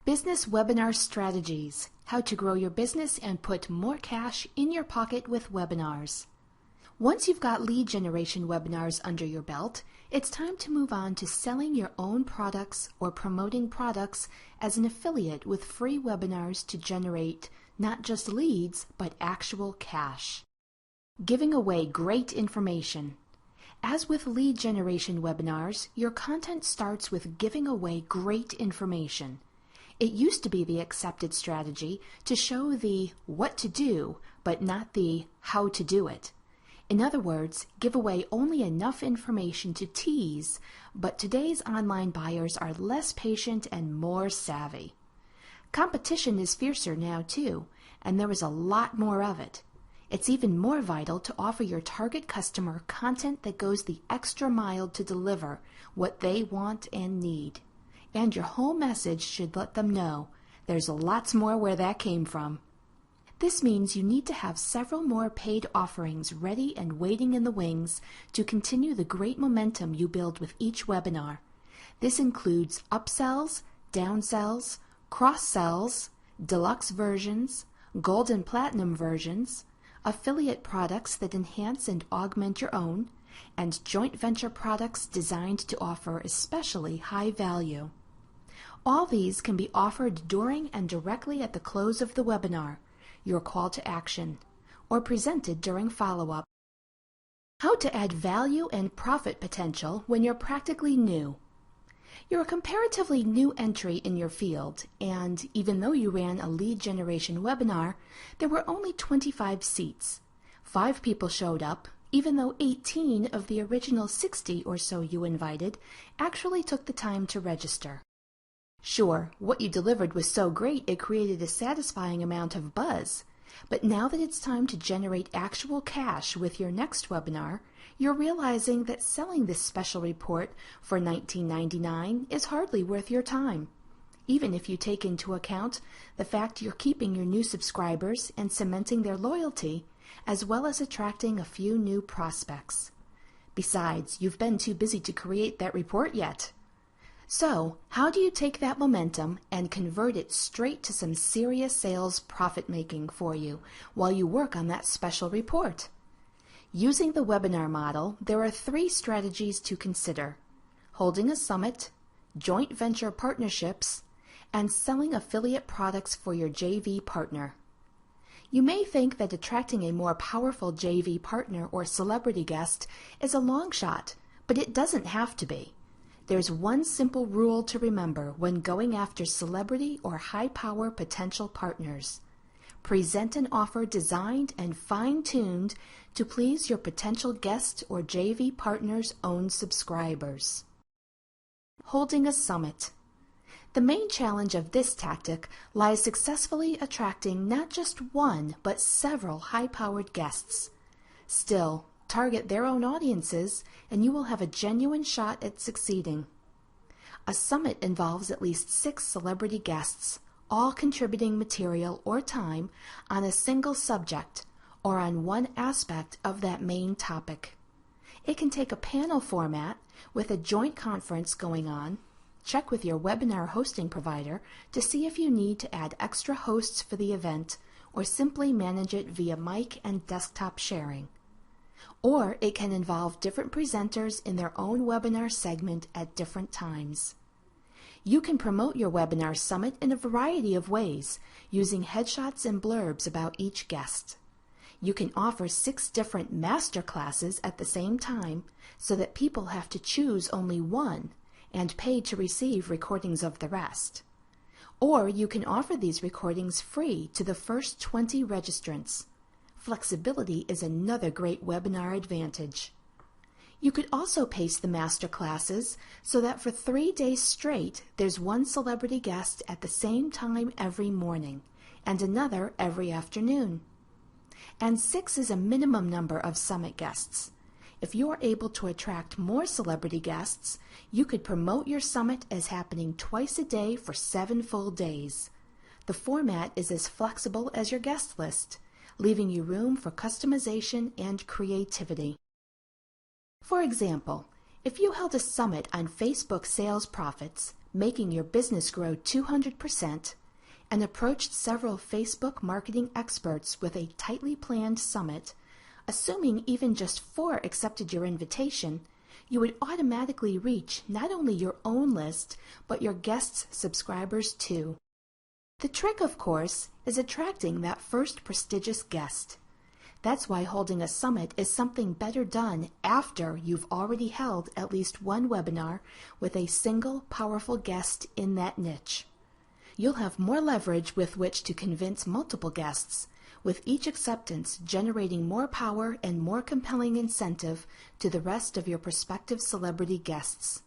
Business Webinar Strategies: How to grow your business and put more cash in your pocket with webinars. Once you've got lead generation webinars under your belt, it's time to move on to selling your own products or promoting products as an affiliate with free webinars to generate not just leads, but actual cash. Giving away great information. As with lead generation webinars, your content starts with giving away great information. It used to be the accepted strategy to show the what to do, but not the how to do it. In other words, give away only enough information to tease, but today's online buyers are less patient and more savvy. Competition is fiercer now too, and there is a lot more of it. It's even more vital to offer your target customer content that goes the extra mile to deliver what they want and need. And your whole message should let them know there's lots more where that came from. This means you need to have several more paid offerings ready and waiting in the wings to continue the great momentum you build with each webinar. This includes upsells, downsells, cross-sells, deluxe versions, gold and platinum versions, affiliate products that enhance and augment your own, and joint venture products designed to offer especially high value. All these can be offered during and directly at the close of the webinar, your call to action, or presented during follow-up. How to add value and profit potential when you're practically new. You're a comparatively new entry in your field, and even though you ran a lead generation webinar, there were only 25 seats. 5 people showed up, even though 18 of the original 60 or so you invited actually took the time to register. Sure, what you delivered was so great it created a satisfying amount of buzz, but now that it's time to generate actual cash with your next webinar, you're realizing that selling this special report for $19.99 is hardly worth your time, even if you take into account the fact you're keeping your new subscribers and cementing their loyalty, as well as attracting a few new prospects. Besides, you've been too busy to create that report yet. So, how do you take that momentum and convert it straight to some serious sales profit making for you while you work on that special report? Using the webinar model, there are 3 strategies to consider: holding a summit, joint venture partnerships, and selling affiliate products for your JV partner. You may think that attracting a more powerful JV partner or celebrity guest is a long shot, but it doesn't have to be. There's one simple rule to remember when going after celebrity or high-power potential partners. Present an offer designed and fine-tuned to please your potential guest or JV partner's own subscribers. Holding a summit. The main challenge of this tactic lies successfully attracting not just one, but several high-powered guests. Still, target their own audiences, and you will have a genuine shot at succeeding. A summit involves at least 6 celebrity guests, all contributing material or time on a single subject or on one aspect of that main topic. It can take a panel format with a joint conference going on. Check with your webinar hosting provider to see if you need to add extra hosts for the event or simply manage it via mic and desktop sharing. Or it can involve different presenters in their own webinar segment at different times. You can promote your webinar summit in a variety of ways, using headshots and blurbs about each guest. You can offer 6 different master classes at the same time so that people have to choose only one and pay to receive recordings of the rest. Or you can offer these recordings free to the first 20 registrants. Flexibility is another great webinar advantage. You could also pace the master classes so that for 3 days straight, there's one celebrity guest at the same time every morning, and another every afternoon. And 6 is a minimum number of summit guests. If you are able to attract more celebrity guests, you could promote your summit as happening twice a day for 7 full days. The format is as flexible as your guest list, leaving you room for customization and creativity. For example, if you held a summit on Facebook sales profits, making your business grow 200%, and approached several Facebook marketing experts with a tightly planned summit, assuming even just 4 accepted your invitation, you would automatically reach not only your own list, but your guests' subscribers too. The trick, of course, is attracting that first prestigious guest. That's why holding a summit is something better done after you've already held at least one webinar with a single powerful guest in that niche. You'll have more leverage with which to convince multiple guests, with each acceptance generating more power and more compelling incentive to the rest of your prospective celebrity guests.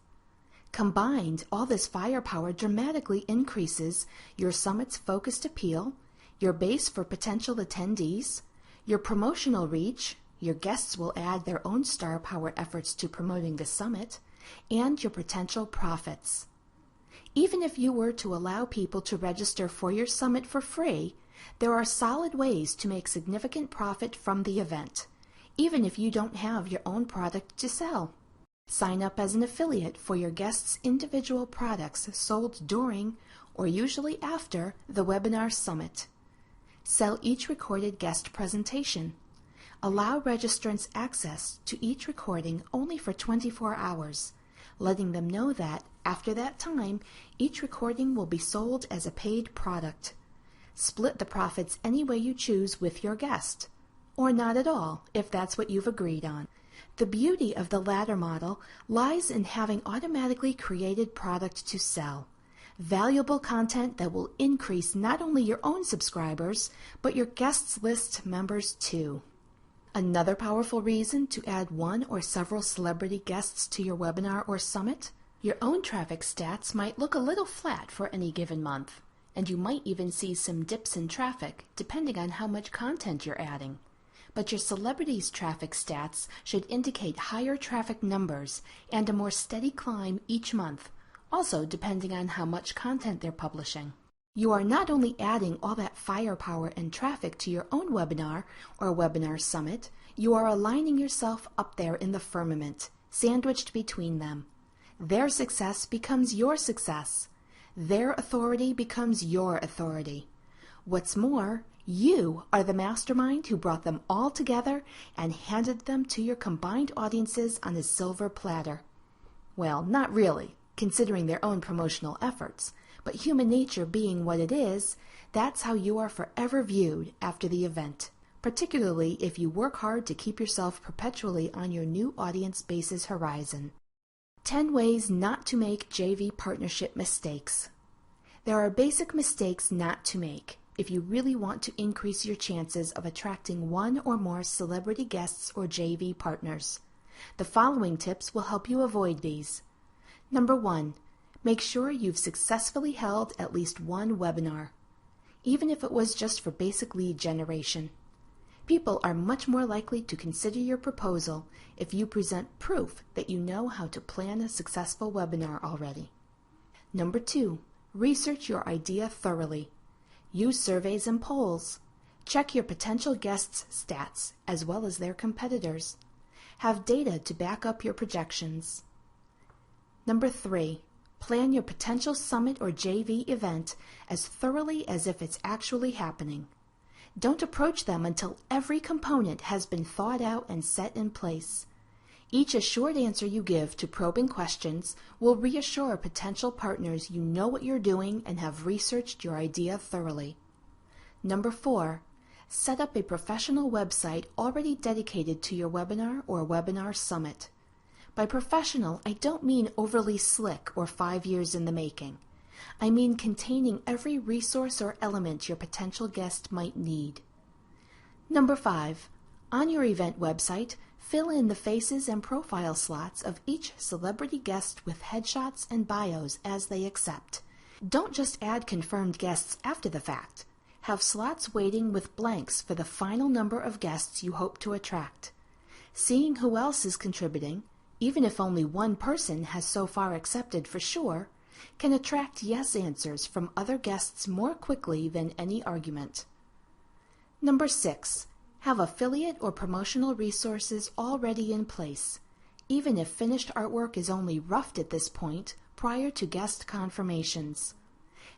Combined, all this firepower dramatically increases your summit's focused appeal, your base for potential attendees, your promotional reach, your guests will add their own star power efforts to promoting the summit, and your potential profits. Even if you were to allow people to register for your summit for free, there are solid ways to make significant profit from the event, even if you don't have your own product to sell. Sign up as an affiliate for your guests' individual products sold during or usually after the webinar summit. Sell each recorded guest presentation. Allow registrants access to each recording only for 24 hours, letting them know that, after that time, each recording will be sold as a paid product. Split the profits any way you choose with your guest, or not at all if that's what you've agreed on. The beauty of the latter model lies in having automatically created product to sell. Valuable content that will increase not only your own subscribers, but your guests' list members too. Another powerful reason to add one or several celebrity guests to your webinar or summit: your own traffic stats might look a little flat for any given month, and you might even see some dips in traffic depending on how much content you're adding. But your celebrities' traffic stats should indicate higher traffic numbers and a more steady climb each month, also depending on how much content they're publishing. You are not only adding all that firepower and traffic to your own webinar or webinar summit, you are aligning yourself up there in the firmament, sandwiched between them. Their success becomes your success. Their authority becomes your authority. What's more, you are the mastermind who brought them all together and handed them to your combined audiences on a silver platter. Well, not really, considering their own promotional efforts, but human nature being what it is, that's how you are forever viewed after the event, particularly if you work hard to keep yourself perpetually on your new audience base's horizon. 10 ways not to make JV partnership mistakes. There are basic mistakes not to make if you really want to increase your chances of attracting one or more celebrity guests or JV partners. The following tips will help you avoid these. Number 1. Make sure you've successfully held at least one webinar, even if it was just for basic lead generation. People are much more likely to consider your proposal if you present proof that you know how to plan a successful webinar already. Number 2. Research your idea thoroughly. Use surveys and polls. Check your potential guests' stats as well as their competitors. Have data to back up your projections. Number 3. Plan your potential summit or JV event as thoroughly as if it's actually happening. Don't approach them until every component has been thought out and set in place. Each assured answer you give to probing questions will reassure potential partners you know what you're doing and have researched your idea thoroughly. Number 4. Set up a professional website already dedicated to your webinar or webinar summit. By professional, I don't mean overly slick or 5 years in the making. I mean containing every resource or element your potential guest might need. Number 5. On your event website, fill in the faces and profile slots of each celebrity guest with headshots and bios as they accept. Don't just add confirmed guests after the fact. Have slots waiting with blanks for the final number of guests you hope to attract. Seeing who else is contributing, even if only one person has so far accepted for sure, can attract yes answers from other guests more quickly than any argument. Number 6. Have affiliate or promotional resources already in place. Even if finished artwork is only roughed at this point, prior to guest confirmations.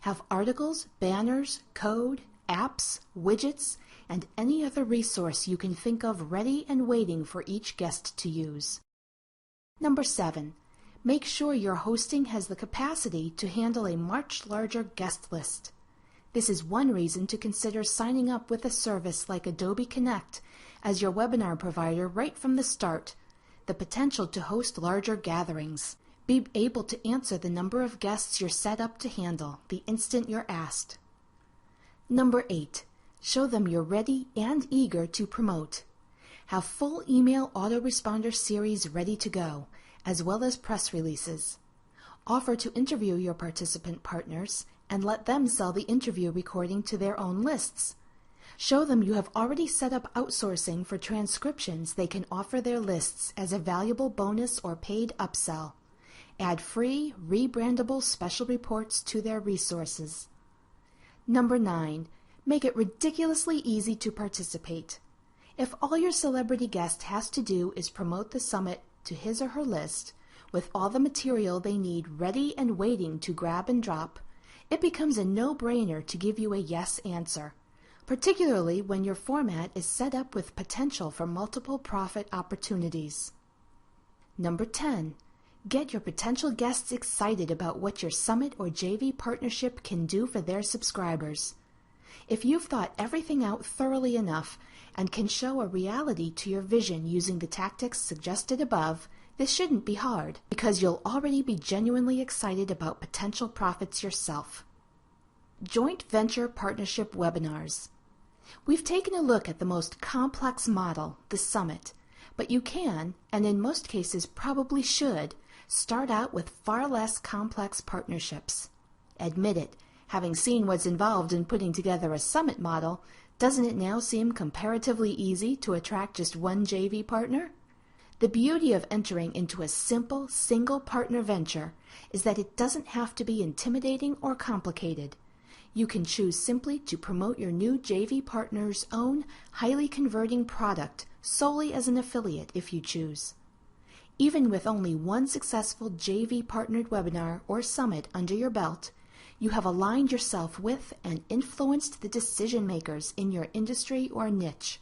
Have articles, banners, code, apps, widgets, and any other resource you can think of ready and waiting for each guest to use. Number 7. Make sure your hosting has the capacity to handle a much larger guest list. This is one reason to consider signing up with a service like Adobe Connect as your webinar provider right from the start. The potential to host larger gatherings. Be able to answer the number of guests you're set up to handle the instant you're asked. Number 8. Show them you're ready and eager to promote. Have full email autoresponder series ready to go, as well as press releases. Offer to interview your participant partners and let them sell the interview recording to their own lists. Show them you have already set up outsourcing for transcriptions they can offer their lists as a valuable bonus or paid upsell. Add free, rebrandable special reports to their resources. Number 9. Make it ridiculously easy to participate. If all your celebrity guest has to do is promote the summit to his or her list, with all the material they need ready and waiting to grab and drop, it becomes a no-brainer to give you a yes answer, particularly when your format is set up with potential for multiple profit opportunities. Number 10. Get your potential guests excited about what your summit or JV partnership can do for their subscribers. If you've thought everything out thoroughly enough and can show a reality to your vision using the tactics suggested above, this shouldn't be hard, because you'll already be genuinely excited about potential profits yourself. Joint Venture Partnership Webinars. We've taken a look at the most complex model, the summit, but you can, and in most cases probably should, start out with far less complex partnerships. Admit it, having seen what's involved in putting together a summit model, doesn't it now seem comparatively easy to attract just one JV partner? The beauty of entering into a simple, single partner venture is that it doesn't have to be intimidating or complicated. You can choose simply to promote your new JV partner's own highly converting product solely as an affiliate if you choose. Even with only one successful JV partnered webinar or summit under your belt, you have aligned yourself with and influenced the decision makers in your industry or niche,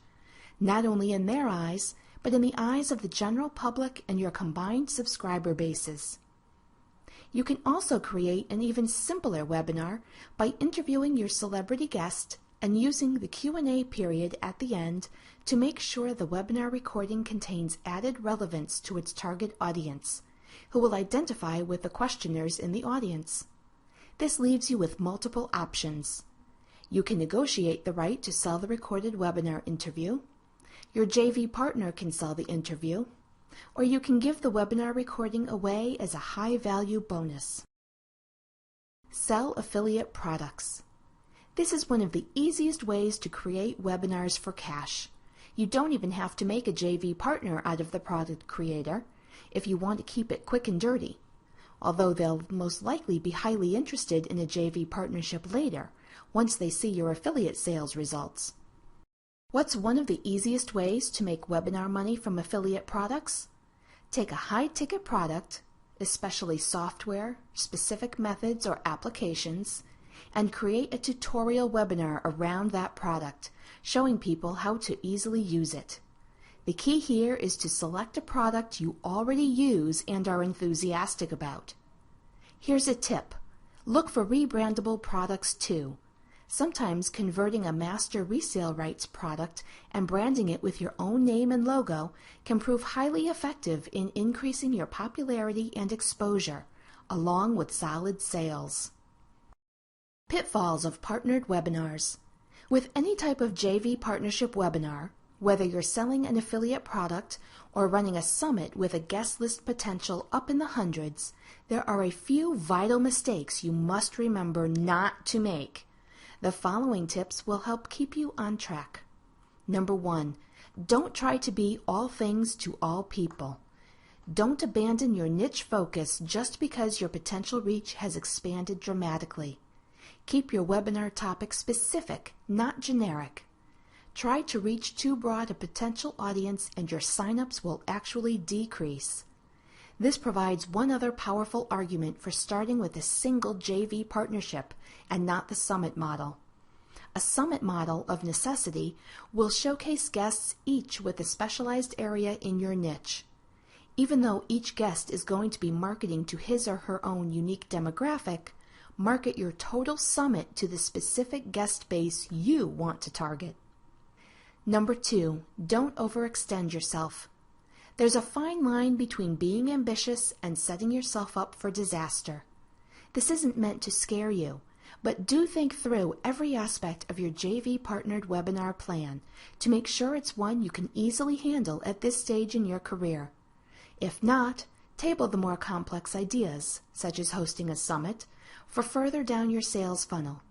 not only in their eyes, but in the eyes of the general public and your combined subscriber bases. You can also create an even simpler webinar by interviewing your celebrity guest and using the Q&A period at the end to make sure the webinar recording contains added relevance to its target audience, who will identify with the questioners in the audience. This leaves you with multiple options. You can negotiate the right to sell the recorded webinar interview. Your JV partner can sell the interview, or you can give the webinar recording away as a high-value bonus. Sell affiliate products. This is one of the easiest ways to create webinars for cash. You don't even have to make a JV partner out of the product creator if you want to keep it quick and dirty, although they'll most likely be highly interested in a JV partnership later, once they see your affiliate sales results. What's one of the easiest ways to make webinar money from affiliate products? Take a high-ticket product, especially software, specific methods, or applications, and create a tutorial webinar around that product, showing people how to easily use it. The key here is to select a product you already use and are enthusiastic about. Here's a tip. Look for rebrandable products too. Sometimes converting a master resale rights product and branding it with your own name and logo can prove highly effective in increasing your popularity and exposure, along with solid sales. Pitfalls of partnered webinars. With any type of JV partnership webinar, whether you're selling an affiliate product or running a summit with a guest list potential up in the hundreds, there are a few vital mistakes you must remember not to make. The following tips will help keep you on track. Number 1, don't try to be all things to all people. Don't abandon your niche focus just because your potential reach has expanded dramatically. Keep your webinar topic specific, not generic. Try to reach too broad a potential audience and your signups will actually decrease. This provides one other powerful argument for starting with a single JV partnership and not the summit model. A summit model, of necessity, will showcase guests each with a specialized area in your niche. Even though each guest is going to be marketing to his or her own unique demographic, market your total summit to the specific guest base you want to target. Number 2, don't overextend yourself. There's a fine line between being ambitious and setting yourself up for disaster. This isn't meant to scare you, but do think through every aspect of your JV partnered webinar plan to make sure it's one you can easily handle at this stage in your career. If not, table the more complex ideas, such as hosting a summit, for further down your sales funnel,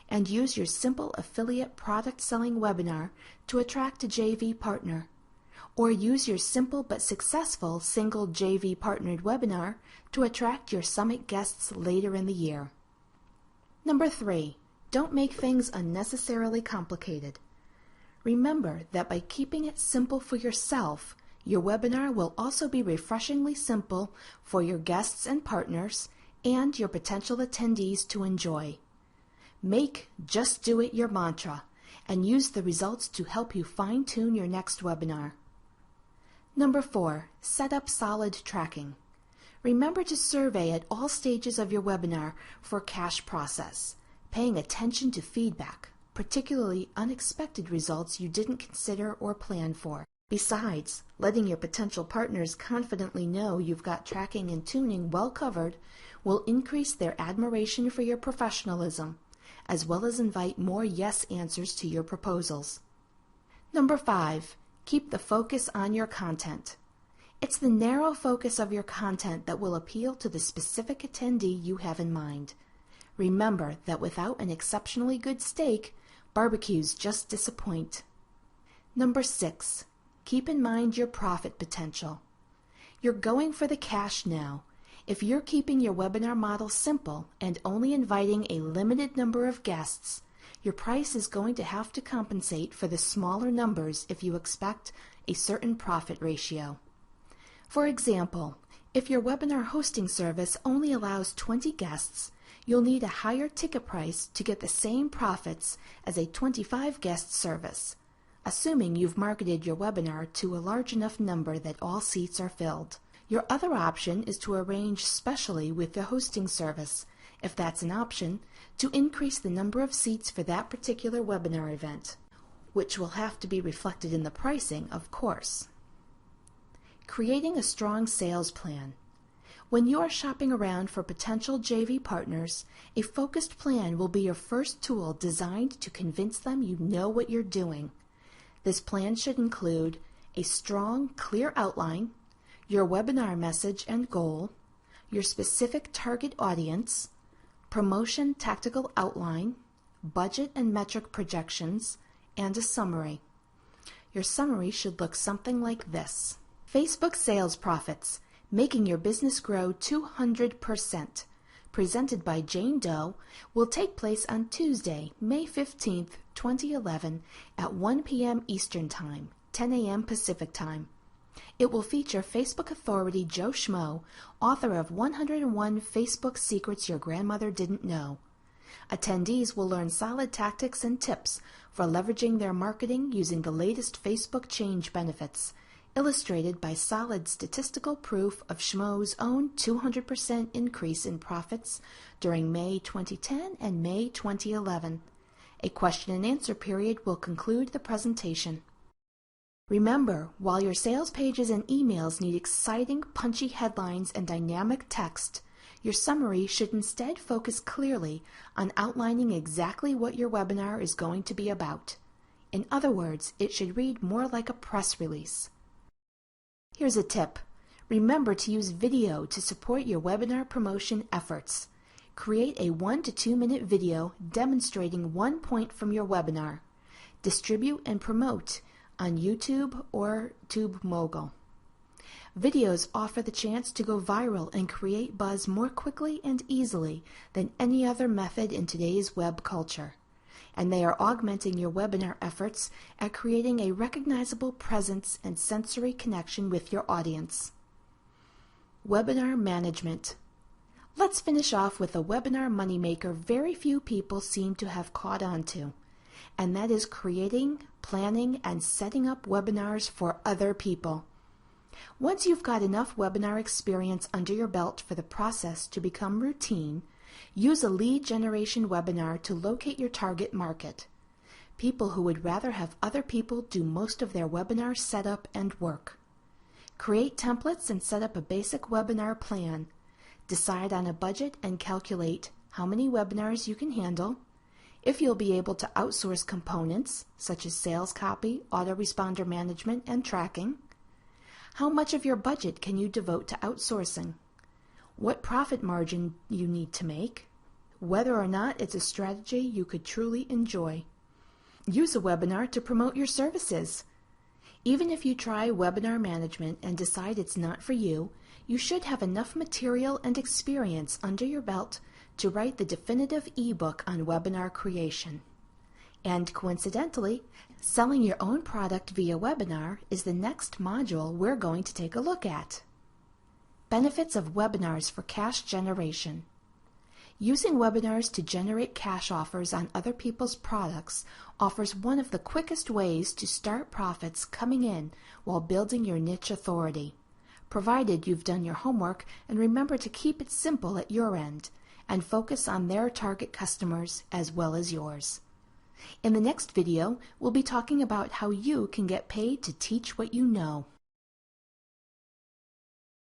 and use your simple affiliate product selling webinar to attract a JV partner, or use your simple but successful single JV partnered webinar to attract your summit guests later in the year. Number 3, don't make things unnecessarily complicated. Remember that by keeping it simple for yourself, your webinar will also be refreshingly simple for your guests and partners and your potential attendees to enjoy. Make "just do it" your mantra and use the results to help you fine-tune your next webinar. Number 4, set up solid tracking. Remember to survey at all stages of your webinar for cash process, paying attention to feedback, particularly unexpected results you didn't consider or plan for. Besides, letting your potential partners confidently know you've got tracking and tuning well covered will increase their admiration for your professionalism, as well as invite more yes answers to your proposals. Number 5, keep the focus on your content. It's the narrow focus of your content that will appeal to the specific attendee you have in mind. Remember that without an exceptionally good steak, barbecues just disappoint. Number 6, keep in mind your profit potential. You're going for the cash now. If you're keeping your webinar model simple and only inviting a limited number of guests, your price is going to have to compensate for the smaller numbers if you expect a certain profit ratio. For example, if your webinar hosting service only allows 20 guests, you'll need a higher ticket price to get the same profits as a 25-guest service, assuming you've marketed your webinar to a large enough number that all seats are filled. Your other option is to arrange specially with the hosting service, if that's an option, to increase the number of seats for that particular webinar event, which will have to be reflected in the pricing, of course. Creating a strong sales plan. When you are shopping around for potential JV partners, a focused plan will be your first tool designed to convince them you know what you're doing. This plan should include a strong, clear outline, your webinar message and goal, your specific target audience, promotion tactical outline, budget and metric projections, and a summary. Your summary should look something like this. Facebook sales profits, making your business grow 200%, presented by Jane Doe, will take place on Tuesday, May 15th, 2011 at 1 p.m. Eastern Time, 10 a.m. Pacific Time. It will feature Facebook authority Joe Schmo, author of 101 Facebook Secrets Your Grandmother Didn't Know. Attendees will learn solid tactics and tips for leveraging their marketing using the latest Facebook change benefits, illustrated by solid statistical proof of Schmo's own 200% increase in profits during May 2010 and May 2011. A question and answer period will conclude the presentation. Remember, while your sales pages and emails need exciting, punchy headlines and dynamic text, your summary should instead focus clearly on outlining exactly what your webinar is going to be about. In other words, it should read more like a press release. Here's a tip. Remember to use video to support your webinar promotion efforts. Create a 1 to 2 minute video demonstrating one point from your webinar. Distribute and promote on YouTube or TubeMogul. Videos offer the chance to go viral and create buzz more quickly and easily than any other method in today's web culture, and they are augmenting your webinar efforts at creating a recognizable presence and sensory connection with your audience. Webinar management. Let's finish off with a webinar moneymaker very few people seem to have caught on to, and that is creating, planning, and setting up webinars for other people. Once you've got enough webinar experience under your belt for the process to become routine, use a lead generation webinar to locate your target market. People who would rather have other people do most of their webinar setup and work. Create templates and set up a basic webinar plan. Decide on a budget and calculate how many webinars you can handle, if you'll be able to outsource components such as sales copy, autoresponder management, and tracking. How much of your budget can you devote to outsourcing? What profit margin you need to make? Whether or not it's a strategy you could truly enjoy. Use a webinar to promote your services. Even if you try webinar management and decide it's not for you, you should have enough material and experience under your belt to write the definitive ebook on webinar creation. And coincidentally, selling your own product via webinar is the next module we're going to take a look at. Benefits of webinars for cash generation. Using webinars to generate cash offers on other people's products offers one of the quickest ways to start profits coming in while building your niche authority, provided you've done your homework and remember to keep it simple at your end and focus on their target customers as well as yours. In the next video, we'll be talking about how you can get paid to teach what you know.